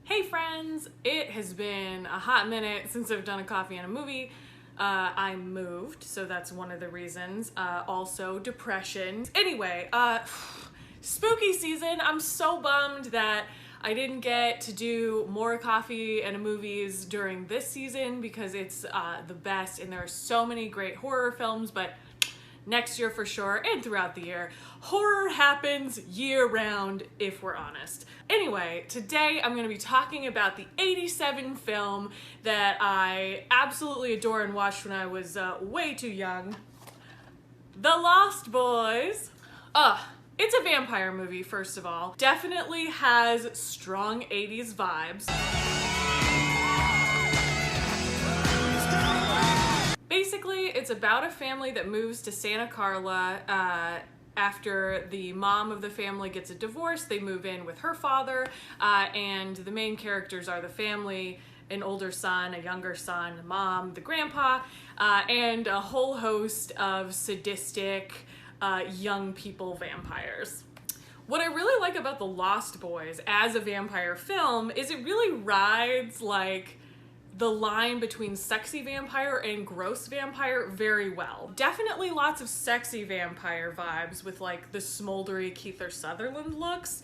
Hey friends, it has been a hot minute since I've done a coffee and a movie. I moved, so that's one of the reasons. Also depression. Anyway, spooky season. I'm so bummed that I didn't get to do more coffee and movies during this season because it's the best and there are so many great horror films, but next year for sure, and throughout the year. Horror happens year-round, if we're honest. Anyway, today I'm going to be talking about the '87 film that I absolutely adore and watched when I was way too young. The Lost Boys. It's a vampire movie, first of all. Definitely has strong '80s vibes. Basically, it's about a family that moves to Santa Carla after the mom of the family gets a divorce. They move in with her father, and the main characters are the family, an older son, a younger son, mom, the grandpa, and a whole host of sadistic young people vampires. What I really like about The Lost Boys as a vampire film is it really rides like the line between sexy vampire and gross vampire very well. Definitely lots of sexy vampire vibes with like the smoldery Keifer Sutherland looks.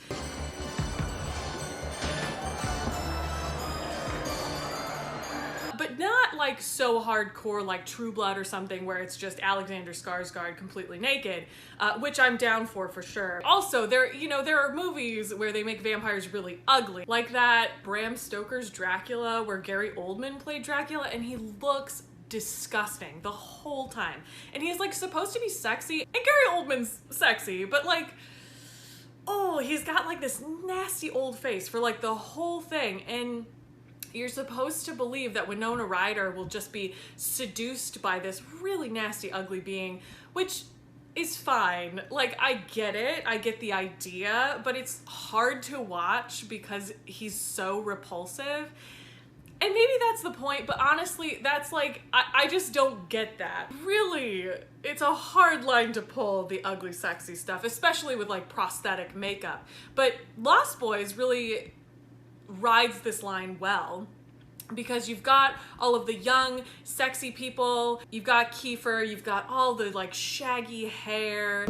But not like so hardcore like True Blood or something where it's just Alexander Skarsgård completely naked, which I'm down for sure. Also, there are movies where they make vampires really ugly, like that Bram Stoker's Dracula where Gary Oldman played Dracula and he looks disgusting the whole time. And he's like supposed to be sexy, and Gary Oldman's sexy, but like, oh, he's got like this nasty old face for like the whole thing, and you're supposed to believe that Winona Ryder will just be seduced by this really nasty, ugly being, which is fine. Like, I get it, I get the idea, but it's hard to watch because he's so repulsive. And maybe that's the point, but honestly, that's like, I just don't get that. Really, it's a hard line to pull, the ugly, sexy stuff, especially with like prosthetic makeup. But Lost Boys really rides this line well because you've got all of the young sexy people, you've got Keifer, you've got all the like shaggy hair,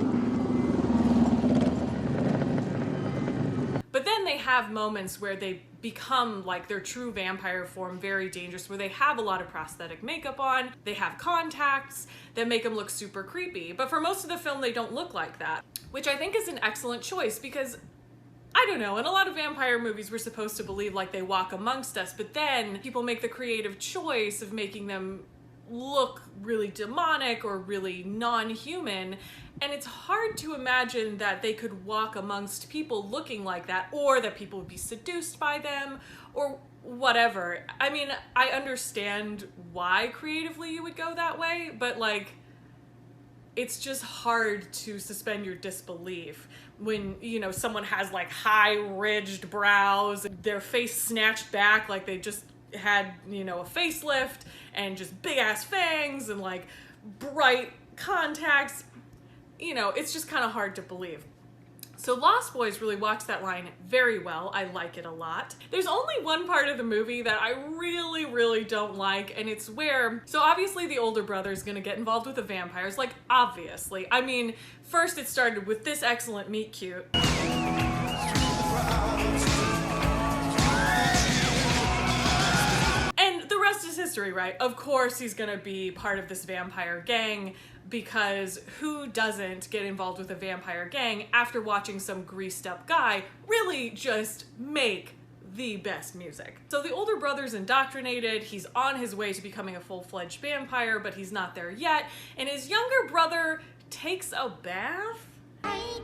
but then they have moments where they become like their true vampire form, very dangerous, where they have a lot of prosthetic makeup on, they have contacts that make them look super creepy, but for most of the film they don't look like that, which I think is an excellent choice because I don't know, in a lot of vampire movies we're supposed to believe like they walk amongst us, but then people make the creative choice of making them look really demonic or really non-human, and it's hard to imagine that they could walk amongst people looking like that, or that people would be seduced by them, or whatever. I mean, I understand why creatively you would go that way, but like, it's just hard to suspend your disbelief when, you know, someone has like high ridged brows, their face snatched back like they just had, you know, a facelift, and just big ass fangs and like bright contacts. You know, it's just kind of hard to believe. So Lost Boys really walks that line very well. I like it a lot. There's only one part of the movie that I really don't like, and it's where, so obviously the older brother is gonna get involved with the vampires, like obviously. I mean, first it started with this excellent meet cute. And the rest is history, right? Of course he's gonna be part of this vampire gang, because who doesn't get involved with a vampire gang after watching some greased up guy really just make the best music? So the older brother's indoctrinated, he's on his way to becoming a full-fledged vampire, but he's not there yet, and his younger brother takes a bath? I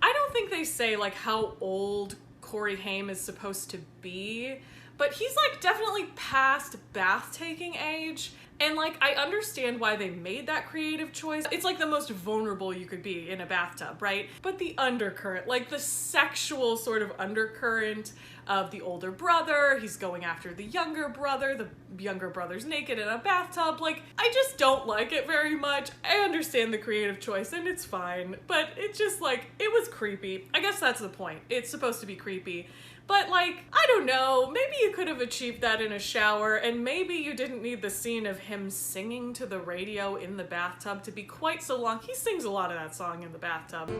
don't think they say like how old Corey Haim is supposed to be, but he's like definitely past bath taking age. And like, I understand why they made that creative choice. It's like the most vulnerable you could be in a bathtub, right? But the undercurrent, like the sexual sort of undercurrent of the older brother, he's going after the younger brother's naked in a bathtub. Like, I just don't like it very much. I understand the creative choice and it's fine, but it's just like, it was creepy. I guess that's the point. It's supposed to be creepy. But like, I don't know, maybe you could have achieved that in a shower, and maybe you didn't need the scene of him singing to the radio in the bathtub to be quite so long. He sings a lot of that song in the bathtub.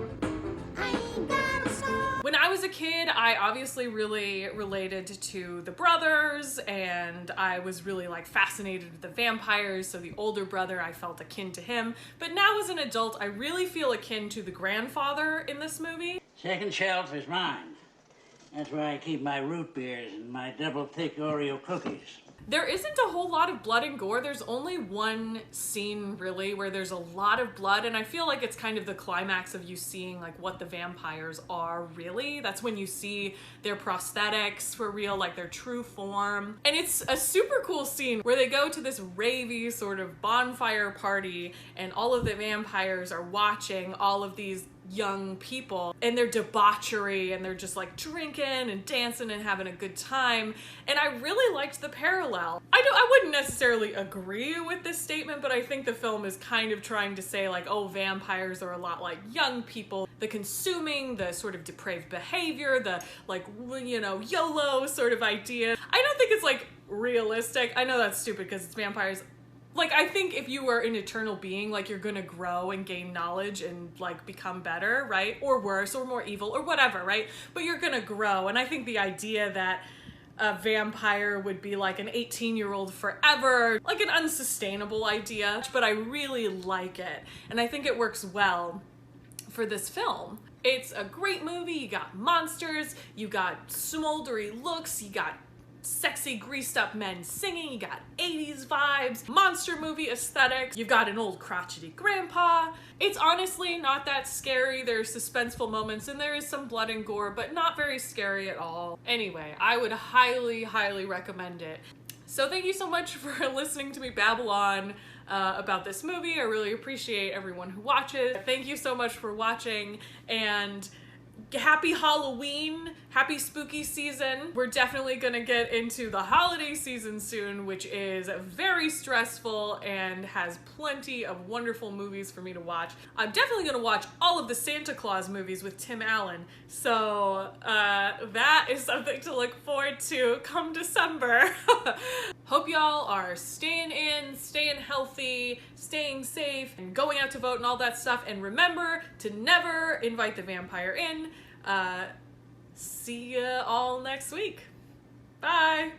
When I was a kid, I obviously really related to the brothers, and I was really like fascinated with the vampires, so the older brother, I felt akin to him. But now as an adult, I really feel akin to the grandfather in this movie. Second shelf is mine. That's where I keep my root beers and my double thick Oreo cookies. There isn't a whole lot of blood and gore. There's only one scene really where there's a lot of blood, and I feel like it's kind of the climax of you seeing like what the vampires are really. That's when you see their prosthetics for real, like their true form. And it's a super cool scene where they go to this ravey sort of bonfire party, and all of the vampires are watching all of these young people and their debauchery, and they're just like drinking and dancing and having a good time. And I really liked the parallel. I wouldn't necessarily agree with this statement, but I think the film is kind of trying to say like, oh, vampires are a lot like young people, the consuming, the sort of depraved behavior, the like, you know, YOLO sort of idea. I don't think it's like realistic. I know that's stupid because it's vampires. Like, I think if you are an eternal being, like, you're gonna grow and gain knowledge and, like, become better, right? Or worse, or more evil, or whatever, right? But you're gonna grow, and I think the idea that a vampire would be like an 18-year-old forever, like an unsustainable idea, but I really like it, and I think it works well for this film. It's a great movie. You got monsters, you got smoldery looks, you got sexy greased up men singing, you got 80s vibes, monster movie aesthetics, you've got an old crotchety grandpa. It's honestly not that scary. There's suspenseful moments and there is some blood and gore, but not very scary at all. Anyway, I would highly, highly recommend it. So thank you so much for listening to me babble on about this movie. I really appreciate everyone who watches. Thank you so much for watching, and happy Halloween, happy spooky season. We're definitely gonna get into the holiday season soon, which is very stressful and has plenty of wonderful movies for me to watch. I'm definitely gonna watch all of the Santa Claus movies with Tim Allen, so that is something to look forward to come December. Hope y'all are staying in, staying healthy, staying safe, and going out to vote and all that stuff. And remember to never invite the vampire in. See ya all next week. Bye.